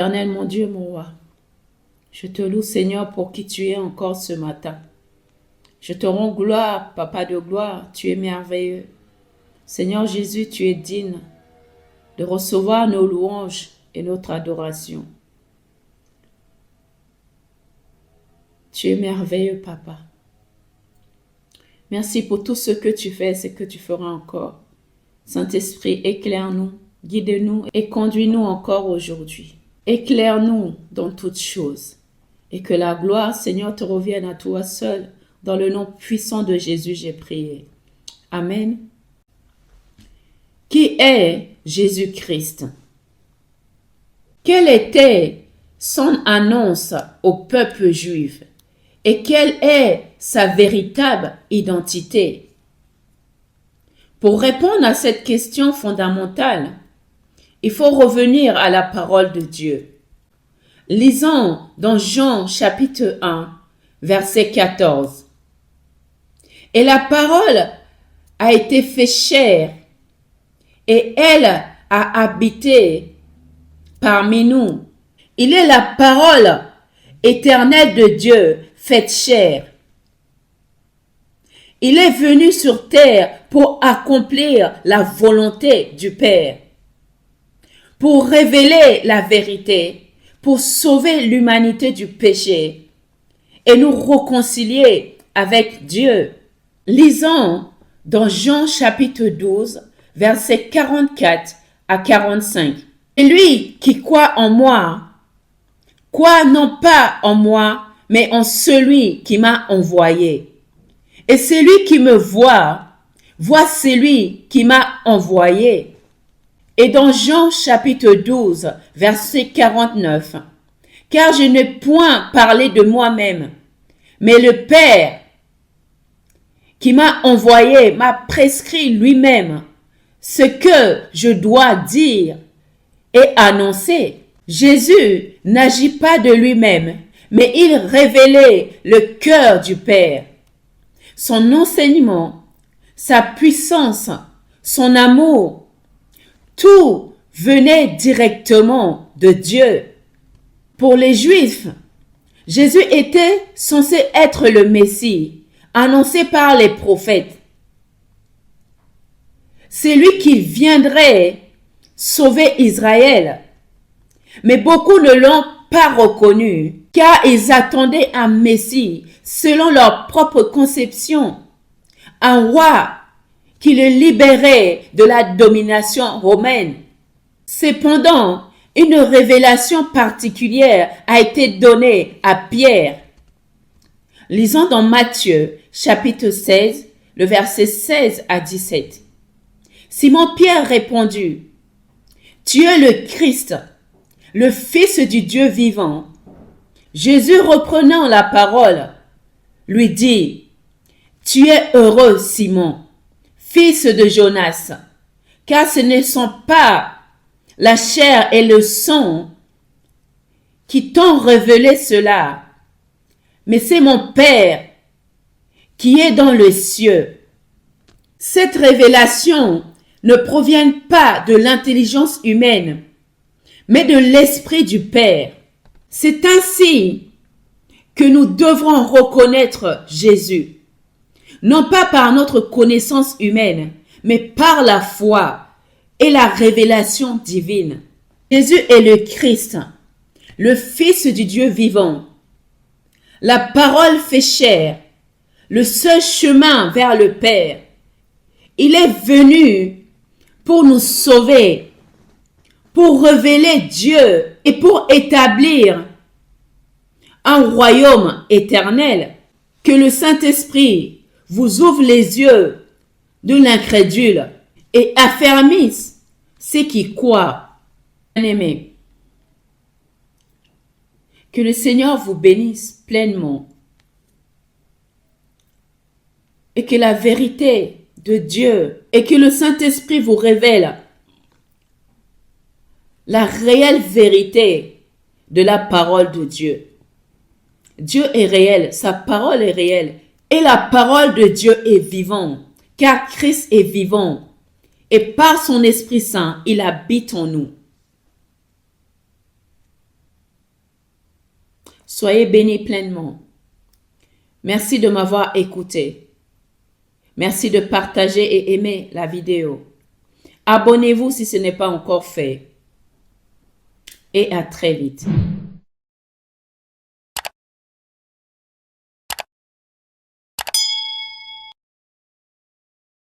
Éternel, mon Dieu, mon roi, je te loue, Seigneur, pour qui tu es encore ce matin. Je te rends gloire, Papa de gloire, tu es merveilleux. Seigneur Jésus, tu es digne de recevoir nos louanges et notre adoration. Tu es merveilleux, Papa. Merci pour tout ce que tu fais et ce que tu feras encore. Saint-Esprit, éclaire-nous, guide-nous et conduis-nous encore aujourd'hui. Éclaire-nous dans toutes choses. Et que la gloire, Seigneur, te revienne à toi seul. Dans le nom puissant de Jésus, j'ai prié. Amen. Qui est Jésus-Christ? Quelle était son annonce au peuple juif? Et quelle est sa véritable identité? Pour répondre à cette question fondamentale, il faut revenir à la parole de Dieu. Lisons dans Jean chapitre 1, verset 14. Et la parole a été faite chair, et elle a habité parmi nous. Il est la parole éternelle de Dieu faite chair. Il est venu sur terre pour accomplir la volonté du Père, pour révéler la vérité, pour sauver l'humanité du péché et nous réconcilier avec Dieu. Lisons dans Jean chapitre 12, versets 44 à 45. Et lui qui croit en moi, croit non pas en moi, mais en celui qui m'a envoyé. Et celui qui me voit celui qui m'a envoyé. Et dans Jean chapitre 12, verset 49, car je n'ai point parlé de moi-même, mais le Père qui m'a envoyé m'a prescrit lui-même ce que je dois dire et annoncer. Jésus n'agit pas de lui-même, mais il révélait le cœur du Père. Son enseignement, sa puissance, son amour, tout venait directement de Dieu. Pour les Juifs, Jésus était censé être le Messie, annoncé par les prophètes. C'est lui qui viendrait sauver Israël. Mais beaucoup ne l'ont pas reconnu, car ils attendaient un Messie selon leur propre conception, un roi qui le libérait de la domination romaine. Cependant, une révélation particulière a été donnée à Pierre. Lisons dans Matthieu, chapitre 16, le verset 16 à 17. Simon-Pierre répondit, « Tu es le Christ, le Fils du Dieu vivant. » Jésus, reprenant la parole, lui dit, « Tu es heureux, Simon, fils de Jonas, car ce ne sont pas la chair et le sang qui t'ont révélé cela, mais c'est mon Père qui est dans les cieux. » Cette révélation ne provient pas de l'intelligence humaine, mais de l'Esprit du Père. C'est ainsi que nous devrons reconnaître Jésus, non pas par notre connaissance humaine, mais par la foi et la révélation divine. Jésus est le Christ, le Fils du Dieu vivant. La parole fait chair, le seul chemin vers le Père. Il est venu pour nous sauver, pour révéler Dieu et pour établir un royaume éternel. Que le Saint-Esprit vous ouvre les yeux de l'incrédule et affermisse ceux qui croient. Bien-aimés, que le Seigneur vous bénisse pleinement et que la vérité de Dieu et que le Saint-Esprit vous révèle la réelle vérité de la parole de Dieu. Dieu est réel, sa parole est réelle et la parole de Dieu est vivante, car Christ est vivant et par son Esprit Saint, il habite en nous. Soyez bénis pleinement. Merci de m'avoir écouté. Merci de partager et aimer la vidéo. Abonnez-vous si ce n'est pas encore fait. Et à très vite.